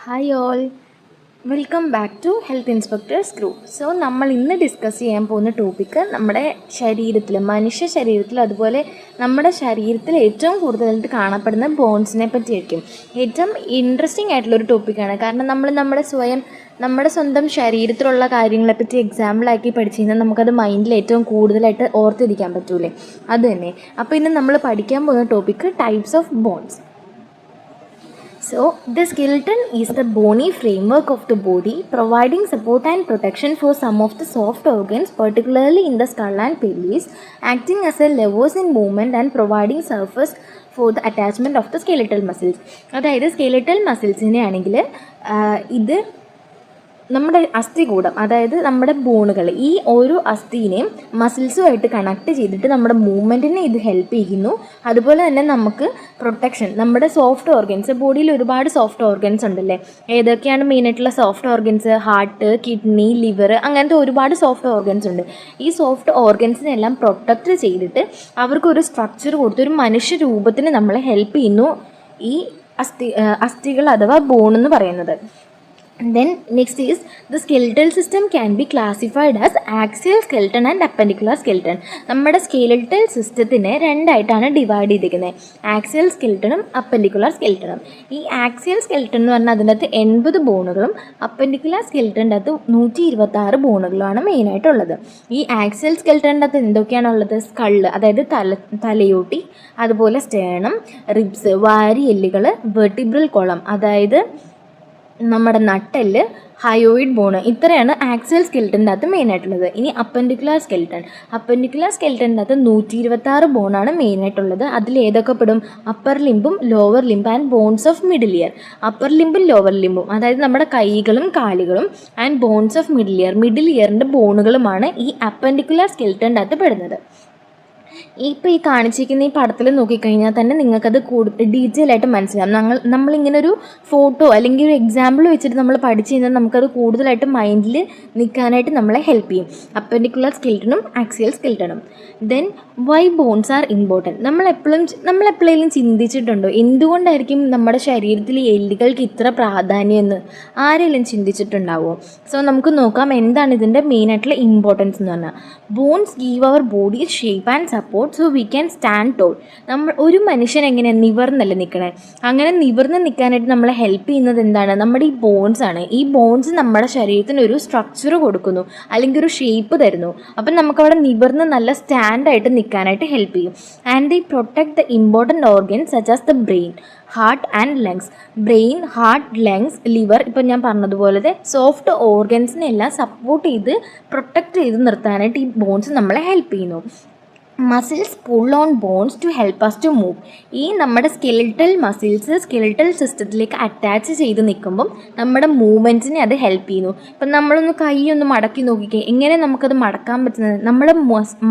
Hi all, welcome back to health inspectors group. So നമ്മൾ ഇന്ന് discuss ചെയ്യാൻ പോകുന്ന ടോപ്പിക്ക് നമ്മുടെ ശരീരത്തിൽ, മനുഷ്യ ശരീരത്തിൽ, അതുപോലെ നമ്മുടെ ശരീരത്തിൽ ഏറ്റവും കൂടുതലായിട്ട് കാണപ്പെടുന്ന ബോൺസിനെ പറ്റിയായിരിക്കും. ഏറ്റവും ഇൻട്രസ്റ്റിംഗ് ആയിട്ടുള്ളൊരു ടോപ്പിക്കാണ്. കാരണം നമ്മൾ നമ്മുടെ സ്വന്തം ശരീരത്തിലുള്ള കാര്യങ്ങളെപ്പറ്റി എക്സാമ്പിളാക്കി പഠിച്ചു കഴിഞ്ഞാൽ നമുക്കത് മൈൻഡിൽ ഏറ്റവും കൂടുതലായിട്ട് ഓർത്തിരിക്കാൻ പറ്റൂലേ, അത് തന്നെ. അപ്പോൾ ഇന്ന് നമ്മൾ പഠിക്കാൻ പോകുന്ന topic types of bones. So, the skeleton is the bony framework of the body, providing support and protection for some of the soft organs, particularly in the skull and pelvis, acting as a levers in movement and providing surface for the attachment of the skeletal muscles. അതായത് skeletal മസിൽസിനെ ആണെങ്കിൽ ഇത് നമ്മുടെ അസ്ഥികൂടം, അതായത് നമ്മുടെ ബോണുകൾ, ഈ ഓരോ അസ്ഥിനെയും മസിൽസുമായിട്ട് connect ചെയ്തിട്ട് നമ്മുടെ മൂവ്മെൻറ്റിനെ ഇത് ഹെൽപ്പ് ചെയ്യുന്നു. അതുപോലെ തന്നെ നമുക്ക് പ്രൊട്ടക്ഷൻ, നമ്മുടെ സോഫ്റ്റ് ഓർഗൻസ്, ബോഡിയിൽ ഒരുപാട് സോഫ്റ്റ് ഓർഗൻസ് ഉണ്ടല്ലേ. ഏതൊക്കെയാണ് മെയിനായിട്ടുള്ള soft organs? Heart, kidney, liver, അങ്ങനത്തെ ഒരുപാട് സോഫ്റ്റ് ഓർഗൻസ് ഉണ്ട്. ഈ സോഫ്റ്റ് ഓർഗൻസിനെല്ലാം പ്രൊട്ടക്റ്റ് ചെയ്തിട്ട് അവർക്കൊരു സ്ട്രക്ചർ കൊടുത്ത് ഒരു മനുഷ്യ രൂപത്തിന് നമ്മളെ ഹെൽപ്പ് ചെയ്യുന്നു ഈ അസ്ഥികൾ അഥവാ ബോൺ എന്ന് പറയുന്നത്. Then next is the skeletal system can be classified as axial skeleton and appendicular skeleton. നമ്മുടെ സ്കെലിറ്റൽ സിസ്റ്റത്തിനെ രണ്ടായിട്ടാണ് ഡിവൈഡ് ചെയ്തിരിക്കുന്നത്, ആക്സിയൽ സ്കെലിറ്റനും അപ്പൻഡിക്കുലർ സ്കെലിറ്റനും. ഈ ആക്സിയൽ സ്കെലിറ്റൻ എന്ന് പറഞ്ഞാൽ അതിനകത്ത് 80 ബോണുകളും അപ്പൻഡിക്കുലർ സ്കെലിറ്റൻ്റെ അകത്ത് 126 ബോണുകളുമാണ് മെയിനായിട്ടുള്ളത്. ഈ ആക്സിയൽ സ്കെലിറ്റൻ്റെ അകത്ത് എന്തൊക്കെയാണുള്ളത്? സ്കള്ള്, അതായത് തലയോട്ടി, അതുപോലെ സ്റ്റേണം, റിബ്സ്, വാരിയെല്ലുകൾ, വെർട്ടിബ്രൽ കോളം, അതായത് നമ്മുടെ നട്ടെല്ല്, ഹയോയിഡ് ബോണ്, ഇത്രയാണ് ആക്സിയൽ സ്കെലിറ്റൻ്റെ അകത്ത് മെയിനായിട്ടുള്ളത്. ഇനി അപ്പൻഡിക്കുലർ സ്കെലിറ്റൻ്റെ അകത്ത് 126 ബോണാണ് മെയിനായിട്ടുള്ളത്. അതിൽ ഏതൊക്കെ പെടും? അപ്പർ ലിംബും lower limb and bones of middle ear. Upper ലിംബും ലോവർ ലിംബും, അതായത് നമ്മുടെ കൈകളും കാലുകളും, ആൻഡ് ബോൺസ് ഓഫ് മിഡിൽ ഇയറിൻ്റെ ബോണുകളുമാണ് ഈ അപ്പൻഡിക്കുലർ സ്കെലിറ്റൻ്റെ അകത്ത് പെടുന്നത്. ഇപ്പോൾ ഈ കാണിച്ചിരിക്കുന്ന ഈ പടത്തിൽ നോക്കിക്കഴിഞ്ഞാൽ തന്നെ നിങ്ങൾക്കത് ഡീറ്റെയിൽ ആയിട്ട് മനസ്സിലാവും. നമ്മളിങ്ങനെ ഒരു ഫോട്ടോ അല്ലെങ്കിൽ ഒരു എക്സാമ്പിൾ വെച്ചിട്ട് നമ്മൾ പഠിച്ചു കഴിഞ്ഞാൽ നമുക്കത് കൂടുതലായിട്ട് മൈൻഡിൽ നിൽക്കാനായിട്ട് നമ്മളെ ഹെൽപ്പ് ചെയ്യും. അപ്പൻഡിക്കുലർ സ്കെലിറ്റനും ആക്സിയൽ സ്കെലിറ്റനും. Then why bones are important? നമ്മളെപ്പോഴെങ്കിലും ചിന്തിച്ചിട്ടുണ്ടോ എന്തുകൊണ്ടായിരിക്കും നമ്മുടെ ശരീരത്തിൽ എല്ലുകൾക്ക് ഇത്ര പ്രാധാന്യം എന്ന്? ആരെങ്കിലും ചിന്തിച്ചിട്ടുണ്ടാവുമോ? സോ നമുക്ക് നോക്കാം എന്താണ് ഇതിൻ്റെ മെയിനായിട്ടുള്ള ഇമ്പോർട്ടൻസ് എന്ന് പറഞ്ഞാൽ. Bones give our body shape and support so we can stand tall. ഒരു മനുഷ്യൻ എങ്ങനെയാണ് നിവർന്നല്ല നിൽക്കണേ, അങ്ങനെ നിവർന്ന് നിൽക്കാനായിട്ട് നമ്മളെ ഹെൽപ്പ് ചെയ്യുന്നത് എന്താണ്? നമ്മുടെ ഈ ബോൺസ് ആണ്. ഈ ബോൺസ് നമ്മുടെ ശരീരത്തിന് ഒരു സ്ട്രക്ചർ കൊടുക്കുന്നു, അല്ലെങ്കിൽ ഒരു ഷേപ്പ് തരുന്നു. അപ്പം നമുക്കവിടെ നിവർന്ന് നല്ല സ്റ്റാൻഡായിട്ട് നിൽക്കാനായിട്ട് ഹെൽപ്പ് ചെയ്യും. And they protect the important organs such as the brain, heart and lungs. Brain, heart, lungs, liver, ഇപ്പം ഞാൻ പറഞ്ഞതുപോലെ സോഫ്റ്റ് ഓർഗൻസിനെല്ലാം സപ്പോർട്ട് ചെയ്ത് പ്രൊട്ടക്റ്റ് ചെയ്ത് നിർത്താനായിട്ട് ഈ ബോൺസ് നമ്മളെ ഹെൽപ്പ് ചെയ്യുന്നു. Muscles pull on bones to help us to move. ഈ നമ്മുടെ സ്കെലിറ്റൽ മസിൽസ് സ്കെലിറ്റൽ സിസ്റ്റത്തിലേക്ക് അറ്റാച്ച് ചെയ്ത് നിൽക്കുമ്പം നമ്മുടെ മൂവ്മെൻറ്റ്സിനെ അത് ഹെൽപ്പ് ചെയ്യുന്നു. ഇപ്പം നമ്മളൊന്ന് കൈയൊന്ന് മടക്കി നോക്കിക്കേ, എങ്ങനെ നമുക്കത് മടക്കാൻ പറ്റുന്നത്? നമ്മുടെ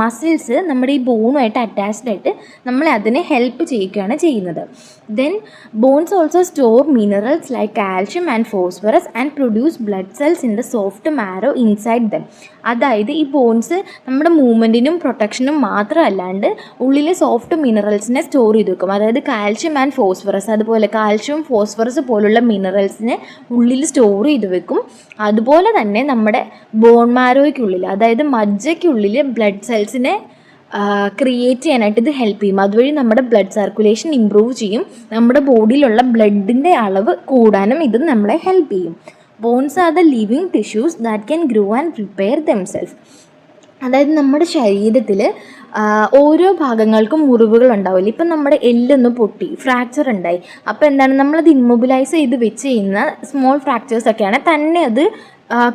മസിൽസ് നമ്മുടെ ഈ ബോണുമായിട്ട് അറ്റാച്ച്ഡ് ആയിട്ട് നമ്മളെ അതിനെ ഹെൽപ്പ് ചെയ്യുകയാണ് ചെയ്യുന്നത്. Then bones also store minerals like calcium and phosphorus and produce blood cells in the soft marrow inside them. അതായത് ഈ ബോൺസ് നമ്മുടെ മൂവ്മെൻറ്റിനും പ്രൊട്ടക്ഷനും മാത്രമല്ലാണ്ട് ഉള്ളിൽ സോഫ്റ്റ് മിനറൽസിനെ സ്റ്റോർ ചെയ്ത് വെക്കും. അതായത് കാൽഷ്യം ആൻഡ് ഫോസ്ഫറസ്, അതുപോലെ കാൽഷ്യം, ഫോസ്ഫറസ് പോലുള്ള മിനറൽസിനെ ഉള്ളിൽ സ്റ്റോർ ചെയ്ത് വെക്കും. അതുപോലെ തന്നെ നമ്മുടെ ബോൺ മാരോയ്ക്കുള്ളിൽ, അതായത് മജ്ജയ്ക്കുള്ളിൽ ബ്ലഡ് സെൽസിനെ ക്രിയേറ്റ് ചെയ്യാനായിട്ട് ഇത് ഹെൽപ്പ് ചെയ്യും. അതുവഴി നമ്മുടെ ബ്ലഡ് സർക്കുലേഷൻ ഇമ്പ്രൂവ് ചെയ്യും. നമ്മുടെ ബോഡിയിലുള്ള ബ്ലഡിൻ്റെ അളവ് കൂടാനും ഇത് നമ്മളെ ഹെൽപ്പ് ചെയ്യും. Bones are the living tissues that can grow and repair themselves. അതായത് നമ്മുടെ ശരീരത്തിൽ ഓരോ ഭാഗങ്ങൾക്കും മുറിവുകൾ ഉണ്ടാവില്ല. ഇപ്പം നമ്മുടെ എല്ലൊന്ന് പൊട്ടി, ഫ്രാക്ചർ ഉണ്ടായി, അപ്പോൾ എന്താണ്, നമ്മളത് ഇമ്മൊബിലൈസ് ചെയ്ത് വെച്ച് ചെയ്യുന്ന സ്മോൾ ഫ്രാക്ചേഴ്സൊക്കെയാണ് തന്നെ അത്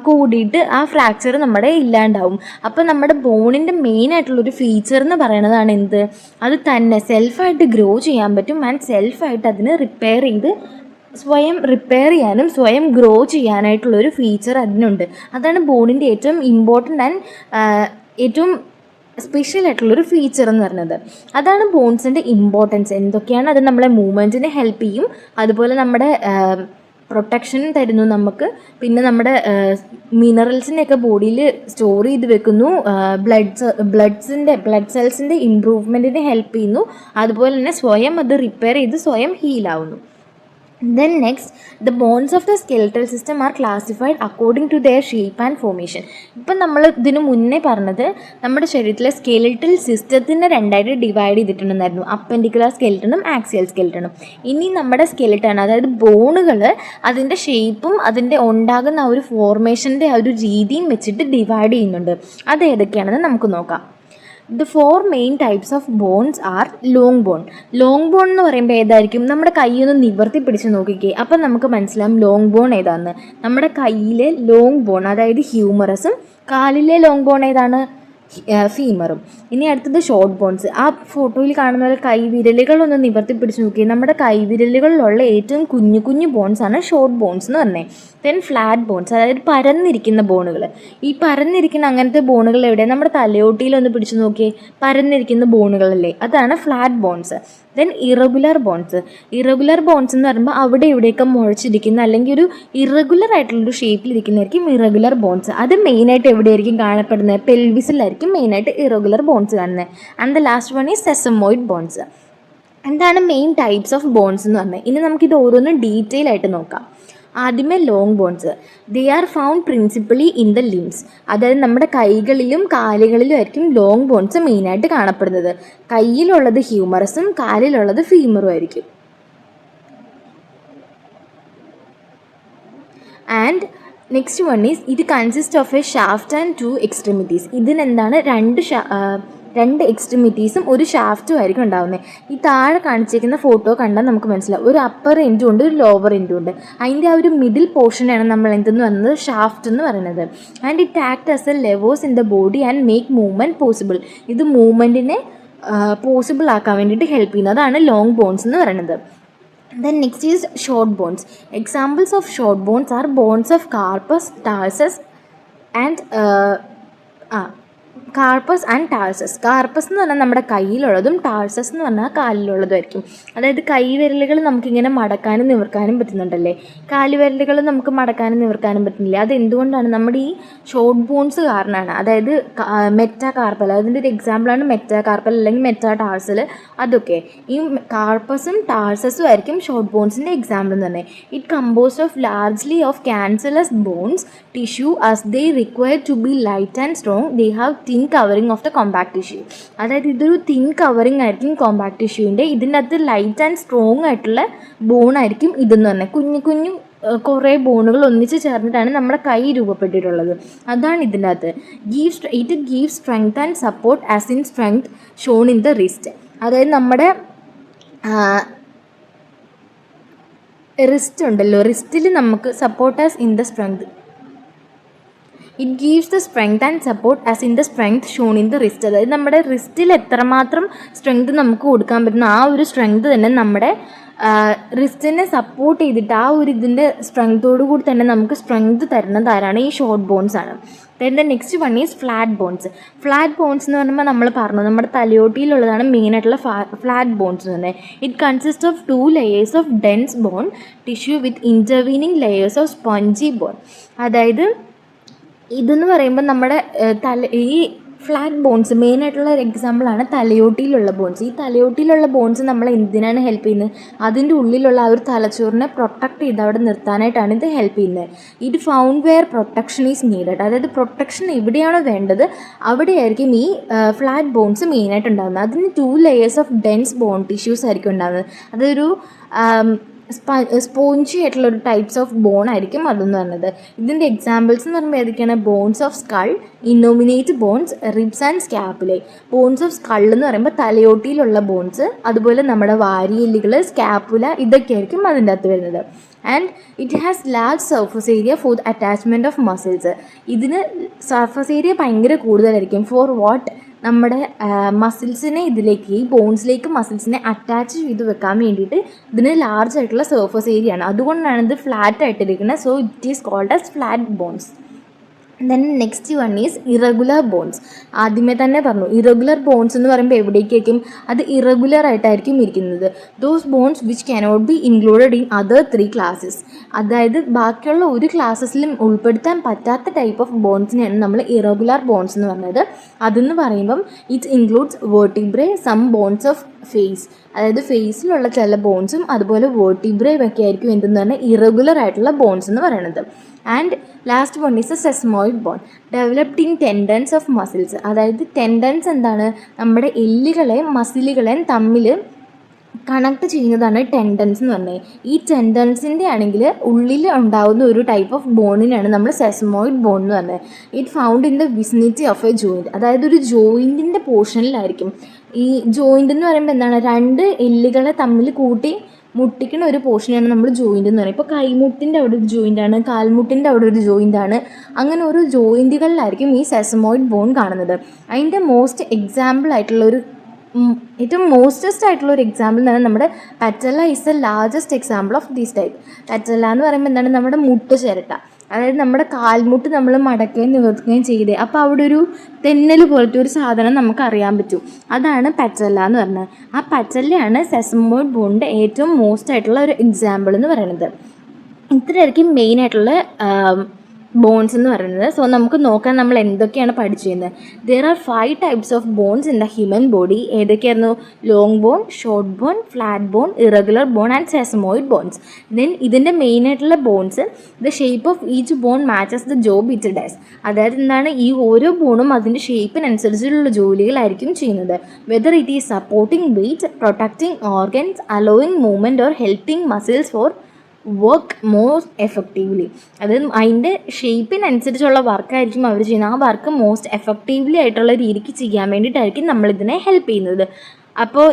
കൂടിയിട്ട് ആ ഫ്രാക്ചർ നമ്മുടെ ഇല്ലാണ്ടാവും. അപ്പോൾ നമ്മുടെ ബോണിൻ്റെ മെയിനായിട്ടുള്ളൊരു ഫീച്ചർ എന്ന് പറയുന്നതാണ് എന്ത്? അത് തന്നെ സെൽഫായിട്ട് ഗ്രോ ചെയ്യാൻ പറ്റും ആൻഡ് സെൽഫായിട്ട് അതിന് സ്വയം റിപ്പയർ ചെയ്യാനും സ്വയം ഗ്രോ ചെയ്യാനായിട്ടുള്ളൊരു ഫീച്ചർ അതിനുണ്ട്. അതാണ് ബോണിൻ്റെ ഏറ്റവും ഇമ്പോർട്ടൻ്റ് ആൻഡ് ഏറ്റവും സ്പെഷ്യൽ ആയിട്ടുള്ളൊരു ഫീച്ചർ എന്ന് പറയുന്നത്. അതാണ് ബോൺസിൻ്റെ ഇമ്പോർട്ടൻസ്. എന്തൊക്കെയാണ്? അത് നമ്മളെ മൂവ്മെൻറ്റിനെ ഹെൽപ്പ് ചെയ്യും, അതുപോലെ നമ്മുടെ പ്രൊട്ടക്ഷൻ തരുന്നു നമുക്ക്, പിന്നെ നമ്മുടെ മിനറൽസിനെയൊക്കെ ബോഡിയിൽ സ്റ്റോർ ചെയ്ത് വെക്കുന്നു, ബ്ലഡ് സെൽസിൻ്റെ ഇമ്പ്രൂവ്മെൻറ്റിനെ ഹെൽപ്പ് ചെയ്യുന്നു, അതുപോലെ തന്നെ സ്വയം അത് റിപ്പയർ ചെയ്ത് സ്വയം ഹീലാവുന്നു. Then next, the bones of the skeletal system are classified according to their shape and formation. ഇപ്പം നമ്മൾ ഇതിനു മുന്നേ പറഞ്ഞത് നമ്മുടെ ശരീരത്തിലെ സ്കെലിറ്റൽ സിസ്റ്റത്തിനെ രണ്ടായിട്ട് ഡിവൈഡ് ചെയ്തിട്ടുണ്ടെന്നായിരുന്നു, അപ്പൻഡിക്കുലർ സ്കെലിറ്റണും ആക്സിയൽ സ്കെലിറ്റണും. ഇനി നമ്മുടെ സ്കെലിറ്റൺ, അതായത് ബോണുകൾ അതിൻ്റെ ഷേപ്പും അതിൻ്റെ ഉണ്ടാകുന്ന ആ ഒരു ഫോർമേഷൻ്റെ ആ ഒരു രീതിയും വെച്ചിട്ട് ഡിവൈഡ് ചെയ്യുന്നുണ്ട്. അത് ഏതൊക്കെയാണെന്ന് നമുക്ക് നോക്കാം. The four main types of bones are long bone. Long bone എന്ന് പറയുമ്പോൾ ഏതായിരിക്കും? നമ്മുടെ കൈയൊന്ന് നിവർത്തി പിടിച്ച് നോക്കിക്കേ, അപ്പം നമുക്ക് മനസ്സിലാവും ലോങ് ബോൺ ഏതാണെന്ന്. നമ്മുടെ കയ്യിലെ ലോങ് ബോൺ, അതായത് ഹ്യൂമറസും, കാലിലെ ലോങ് ബോൺ ഏതാണ്? ഫീമറും. ഇനി അടുത്തത് ഷോർട്ട് ബോൺസ്. ആ ഫോട്ടോയിൽ കാണുന്ന പോലെ കൈവിരലുകളൊന്ന് നിവർത്തി പിടിച്ച് നോക്കി, നമ്മുടെ കൈവിരലുകളിലുള്ള ഏറ്റവും കുഞ്ഞു കുഞ്ഞു ബോൺസാണ് ഷോർട്ട് ബോൺസ് എന്ന് പറഞ്ഞത്. ദെൻ ഫ്ലാറ്റ് ബോൺസ്, അതായത് പരന്നിരിക്കുന്ന ബോണുകൾ. ഈ പരന്നിരിക്കുന്ന അങ്ങനത്തെ ബോണുകൾ എവിടെ? നമ്മുടെ തലയോട്ടിയിലൊന്ന് പിടിച്ച് നോക്കിയേ, പരന്നിരിക്കുന്ന ബോണുകളല്ലേ, അതാണ് flat bones. Then irregular bones. Irregular bones എന്ന് പറയുമ്പോൾ അവിടെ ഇവിടെയൊക്കെ മുഴച്ചിരിക്കുന്ന അല്ലെങ്കിൽ ഒരു ഇറഗുലർ ആയിട്ടുള്ളൊരു ഷേപ്പിലിരിക്കുന്നതായിരിക്കും ഇറഗുലർ ബോൺസ്. അത് മെയിനായിട്ട് എവിടെയായിരിക്കും കാണപ്പെടുന്നത്? പെൽവിസിലായിരിക്കും മെയിനായിട്ട് ഇറഗുലർ ബോൺസ് കാണുന്നത്. And the last one is sesamoid bones. എന്താണ് മെയിൻ ടൈപ്സ് ഓഫ് ബോൺസ് എന്ന് പറഞ്ഞത്? ഇനി നമുക്കിത് ഓരോന്നും ഡീറ്റെയിൽ ആയിട്ട് നോക്കാം. ആദ്യമേ long bones. They are found principally in the limbs. അതായത് നമ്മുടെ കൈകളിലും കാലുകളിലും ആയിരിക്കും ലോങ് ബോൺസ് മെയിനായിട്ട് കാണപ്പെടുന്നത്. കയ്യിലുള്ളത് ഹ്യൂമറസും കാലിലുള്ളത് ഫീമറും ആയിരിക്കും. ആൻഡ് നെക്സ്റ്റ് വൺ ഈസ് ഇത് consist of a shaft and 2 extremities. ഇതിനെന്താണ്? രണ്ട് എക്സ്ട്രിമിറ്റീസും ഒരു ഷാഫ്റ്റും ആയിരിക്കും ഉണ്ടാകുന്നത്. ഈ താഴെ കാണിച്ചിരിക്കുന്ന ഫോട്ടോ കണ്ടാൽ നമുക്ക് മനസ്സിലാവും, ഒരു അപ്പർ എൻഡും ഉണ്ട്, ഒരു ലോവർ എൻഡും ഉണ്ട്. അതിൻ്റെ ആ ഒരു മിഡിൽ പോർഷനാണ് നമ്മൾ എന്തെന്ന് പറയുന്നത്? ഷാഫ്റ്റ് എന്ന് പറയുന്നത്. And it act as A levers in the body and make movement possible. ഇത് മൂവ്മെൻറ്റിനെ പോസിബിൾ ആക്കാൻ വേണ്ടിയിട്ട് ഹെൽപ്പ് ചെയ്യുന്നത്. അതാണ് ലോങ് ബോൺസ് എന്ന് പറയുന്നത്. Then next is short bones. Examples of short bones are bones of carpus, tarsus and carpus and tarsus. Carpus എന്ന് പറഞ്ഞാൽ നമ്മുടെ കയ്യിലുള്ളതും ടാഴ്സസ് എന്ന് പറഞ്ഞാൽ കാലിലുള്ളതുമായിരിക്കും. അതായത് കൈവിരലുകൾ നമുക്കിങ്ങനെ മടക്കാനും നിവർക്കാനും പറ്റുന്നുണ്ടല്ലേ, കാലുവിരലുകൾ നമുക്ക് മടക്കാനും നിവർക്കാനും പറ്റുന്നില്ല. അതെന്തുകൊണ്ടാണ്? നമ്മുടെ ഈ ഷോർട്ട് ബോൺസ് കാരണമാണ്. അതായത് മെറ്റാ കാർപ്പൽ, അതിൻ്റെ ഒരു എക്സാമ്പിളാണ് മെറ്റാ കാർപ്പൽ അല്ലെങ്കിൽ മെറ്റാ ടാഴ്സൽ. അതൊക്കെ ഈ കാർപ്പസും ടാഴ്സസും ആയിരിക്കും ഷോർട്ട് ബോൺസിൻ്റെ എക്സാമ്പിൾ എന്ന് പറഞ്ഞാൽ. It composed of largely of cancellous bones tissue as they require to be light and strong. They have thin covering of the compact tissue. അതായത് ഇതൊരു തിൻ കവറിങ് ആയിരിക്കും compact ടിഷ്യൂവിൻ്റെ. ഇതിൻ്റെ അകത്ത് ലൈറ്റ് ആൻഡ് സ്ട്രോങ് ആയിട്ടുള്ള ബോണായിരിക്കും ഇതെന്ന് പറഞ്ഞാൽ. കുഞ്ഞു കുഞ്ഞു കുറേ ബോണുകൾ ഒന്നിച്ച് ചേർന്നിട്ടാണ് നമ്മുടെ കൈ രൂപപ്പെട്ടിട്ടുള്ളത്. അതാണ് ഇതിൻ്റെ അകത്ത്. It gives strength and support as in strength shown in the wrist. അതായത് നമ്മുടെ റിസ്റ്റ് ഉണ്ടല്ലോ, റിസ്റ്റിൽ നമുക്ക് support as in the strength. It gives the strength and support as in the strength shown in the wrist. അതായത് നമ്മുടെ റിസ്റ്റിൽ എത്രമാത്രം strength നമുക്ക് കൊടുക്കാൻ പറ്റുന്ന ആ ഒരു സ്ട്രെങ്ത് തന്നെ നമ്മുടെ റിസ്റ്റിനെ സപ്പോർട്ട് ചെയ്തിട്ട് ആ ഒരു ഇതിൻ്റെ സ്ട്രെങ്തോടു കൂടി തന്നെ നമുക്ക് സ്ട്രെങ്ത് തരുന്നത് ആരാണ്? ഈ ഷോർട്ട് ബോൺസ് ആണ്. Then the next one is flat bones. Flat bones എന്ന് പറയുമ്പോൾ നമ്മൾ പറഞ്ഞു നമ്മുടെ തലയോട്ടിയിലുള്ളതാണ് മെയിനായിട്ടുള്ള ഫ്ലാറ്റ് ബോൺസ് എന്ന് പറഞ്ഞാൽ. It consist of 2 layers of dense bone tissue with intervening layers of spongy bone. അതായത് ഇതെന്ന് പറയുമ്പോൾ നമ്മുടെ ഈ ഫ്ലാറ്റ് ബോൺസ് മെയിനായിട്ടുള്ള ഒരു എക്സാമ്പിളാണ് തലയോട്ടിയിലുള്ള ബോൺസ്. ഈ തലയോട്ടിയിലുള്ള ബോൺസ് നമ്മൾ എന്തിനാണ് ഹെൽപ്പ് ചെയ്യുന്നത്? അതിൻ്റെ ഉള്ളിലുള്ള ആ ഒരു തലച്ചോറിനെ പ്രൊട്ടക്ട് ചെയ്ത് അവിടെ നിർത്താനായിട്ടാണ് ഇത് ഹെൽപ്പ് ചെയ്യുന്നത്. It found where protection is needed. അതായത് പ്രൊട്ടക്ഷൻ എവിടെയാണോ വേണ്ടത് അവിടെയായിരിക്കും ഈ ഫ്ലാറ്റ് ബോൺസ് മെയിനായിട്ട് ഉണ്ടാകുന്നത്. അതിന് 2 layers of dense bone tissues ആയിരിക്കും ഉണ്ടാകുന്നത്. അതൊരു സ്പോഞ്ചി ആയിട്ടുള്ളൊരു ടൈപ്സ് ഓഫ് ബോൺ ആയിരിക്കും അതെന്ന് പറഞ്ഞത്. ഇതിൻ്റെ എക്സാമ്പിൾസ് എന്ന് പറയുമ്പോൾ ഏതൊക്കെയാണ്? Bones of skull, innominate bones, ribs and scapulae. Bones of skull എന്ന് പറയുമ്പോൾ തലയോട്ടിയിലുള്ള ബോൺസ്, അതുപോലെ നമ്മുടെ വാരിയെല്ലുകൾ, സ്കാപ്പുല, ഇതൊക്കെ ആയിരിക്കും അതിൻ്റെ അകത്ത് വരുന്നത്. And it has large surface area for the attachment of muscles. ഇതിന് സർഫസ് ഏരിയ ഭയങ്കര കൂടുതലായിരിക്കും. For what? നമ്മുടെ മസിൽസിനെ ഇതിലേക്ക്, ഈ ബോൺസിലേക്ക് മസിൽസിനെ അറ്റാച്ച് ചെയ്ത് വെക്കാൻ വേണ്ടിയിട്ട് ഇതിന് ലാർജ് ആയിട്ടുള്ള സർഫസ് ഏരിയ ആണ്. അതുകൊണ്ടാണ് ഇത് ഫ്ലാറ്റ് ആയിട്ടിരിക്കുന്നത്. So it is called as flat bones. Then next one is irregular bones. ആദ്യമേ തന്നെ പറഞ്ഞു, ഇറഗുലർ ബോൺസ് എന്ന് പറയുമ്പോൾ എവിടേക്കായിരിക്കും? അത് ഇറഗുലർ ആയിട്ടായിരിക്കും ഇരിക്കുന്നത്. Those bones which cannot be included in other 3 classes. അതായത് ബാക്കിയുള്ള ഒരു ക്ലാസ്സസിലും ഉൾപ്പെടുത്താൻ പറ്റാത്ത ടൈപ്പ് ഓഫ് ബോൺസിനെയാണ് നമ്മൾ ഇറഗുലർ ബോൺസ് എന്ന് പറഞ്ഞത്. അതെന്ന് പറയുമ്പം it includes vertebrae, some bones of face. അതായത് ഫേസിലുള്ള ചില ബോൺസും അതുപോലെ വേർട്ടിബ്രയും ഒക്കെ ആയിരിക്കും എന്തെന്ന് പറഞ്ഞാൽ ഇറഗുലർ ആയിട്ടുള്ള ബോൺസ് എന്ന് പറയുന്നത്. And last one is a sesamoid bone developed in tendons of muscles. അതായത് ടെൻഡൻസ് എന്താണ്? നമ്മുടെ എല്ലുകളെയും മസിലുകളെയും തമ്മിൽ കണക്ട് ചെയ്യുന്നതാണ് ടെൻഡൻസ് എന്ന് പറഞ്ഞത്. ഈ ടെൻഡൻസിൻ്റെ ആണെങ്കിൽ ഉള്ളിൽ ഉണ്ടാകുന്ന ഒരു ടൈപ്പ് ഓഫ് ബോണിനാണ് നമ്മൾ സെസ്മോയിഡ് ബോൺ എന്ന് പറഞ്ഞത്. It found in the vicinity of A joint. അതായത് ഒരു ജോയിൻറ്റിൻ്റെ പോർഷനിലായിരിക്കും. ഈ ജോയിൻ്റ് എന്ന് പറയുമ്പോൾ എന്താണ്? 2 എല്ലുകളെ തമ്മിൽ കൂട്ടി മുട്ടിക്കുന്ന ഒരു പോർഷനാണ് നമ്മൾ ജോയിൻ്റ് എന്ന് പറയുന്നത്. ഇപ്പോൾ കൈമുട്ടിൻ്റെ അവിടെ ഒരു ജോയിൻ്റാണ്, കാൽമുട്ടിൻ്റെ അവിടെ ഒരു ജോയിൻ്റാണ്. അങ്ങനെ ഓരോ ജോയിൻറ്റുകളിലായിരിക്കും ഈ സെസമോയിഡ് ബോൺ കാണുന്നത്. അതിൻ്റെ ഏറ്റവും മോസ്റ്റസ്റ്റ് ആയിട്ടുള്ള ഒരു എക്സാമ്പിൾ എന്ന് പറഞ്ഞാൽ നമ്മുടെ patella is the largest example of these type. Patella എന്ന് പറയുമ്പോൾ എന്താണ്? നമ്മുടെ മുട്ട് ചിരട്ട. അതായത് നമ്മുടെ കാൽമുട്ട് നമ്മൾ മടക്കുകയും നിവർത്തുകയും ചെയ്തേ അപ്പോൾ അവിടെ ഒരു തെന്നൽ പോലത്തെ ഒരു സാധനം നമുക്ക് അറിയാൻ പറ്റും. അതാണ് പറ്റല എന്ന് പറഞ്ഞത്. ആ പറ്റലയാണ് സെസമോയിഡ് ബോണിൻ്റെ ഏറ്റവും മോസ്റ്റ് ആയിട്ടുള്ള ഒരു എക്സാമ്പിൾ എന്ന് പറയുന്നത്. ഇത്രയായിരിക്കും മെയിനായിട്ടുള്ള ബോൺസ് എന്ന് പറയുന്നത്. സോ നമുക്ക് നോക്കാൻ നമ്മൾ എന്തൊക്കെയാണ് പഠിച്ചിരുന്നത്. There are 5 types of bones in the human body. ഏതൊക്കെയായിരുന്നു? Long bone, short bone, flat bone, irregular bone and sesamoid bones. Then ഇതിൻ്റെ മെയിനായിട്ടുള്ള bones, the shape of each bone matches the job it does. അതായത് എന്താണ്? ഈ ഓരോ ബോണും അതിൻ്റെ ഷേപ്പിനനുസരിച്ചുള്ള ജോലികളായിരിക്കും ചെയ്യുന്നത്. Whether it is supporting weight, protecting organs, allowing movement or helping muscles for work most effectively. അതായത് അതിൻ്റെ ഷേപ്പിനനുസരിച്ചുള്ള വർക്കായിരിക്കും അവർ ചെയ്യുന്നത്. ആ വർക്ക് മോസ്റ്റ് എഫക്റ്റീവ്ലി ആയിട്ടുള്ള രീതിക്ക് ചെയ്യാൻ വേണ്ടിയിട്ടായിരിക്കും നമ്മളിതിനെ ഹെൽപ്പ് ചെയ്യുന്നത്. അപ്പോൾ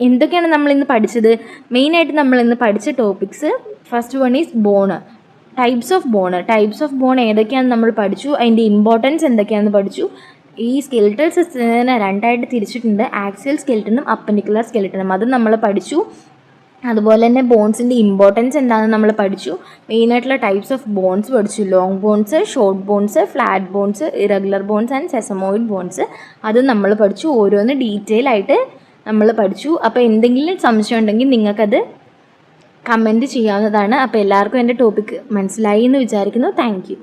എന്തൊക്കെയാണ് നമ്മളിന്ന് പഠിച്ചത്? മെയിനായിട്ട് നമ്മളിന്ന് പഠിച്ച topics, first one is bone, types of bone ഏതൊക്കെയാണെന്ന് നമ്മൾ പഠിച്ചു. അതിൻ്റെ ഇമ്പോർട്ടൻസ് എന്തൊക്കെയാണെന്ന് പഠിച്ചു. ഈ സ്കെലിറ്റൽ സിസ്റ്റത്തിനെ 2ആയിട്ട് തിരിച്ചിട്ടുണ്ട്, ആക്സിയൽ സ്കെലിറ്റനും അപ്പൻഡിക്കുലർ സ്കെലിറ്റനും. അത് നമ്മൾ പഠിച്ചു. അതുപോലെ തന്നെ ബോൺസിൻ്റെ ഇമ്പോർട്ടൻസ് എന്താണെന്ന് നമ്മൾ പഠിച്ചു. മെയിനായിട്ടുള്ള ടൈപ്സ് ഓഫ് ബോൺസ് പഠിച്ചു. Long bones, short bones, flat bones, irregular bones and sesamoid bones. അത് നമ്മൾ പഠിച്ചു. ഓരോന്ന് ഡീറ്റെയിൽ ആയിട്ട് നമ്മൾ പഠിച്ചു. അപ്പോൾ എന്തെങ്കിലും സംശയം ഉണ്ടെങ്കിൽ നിങ്ങൾക്കത് കമൻറ്റ് ചെയ്യാവുന്നതാണ്. അപ്പോൾ എല്ലാവർക്കും എൻ്റെ ടോപ്പിക്ക് മനസ്സിലായി എന്ന് വിചാരിക്കുന്നു. Thank you.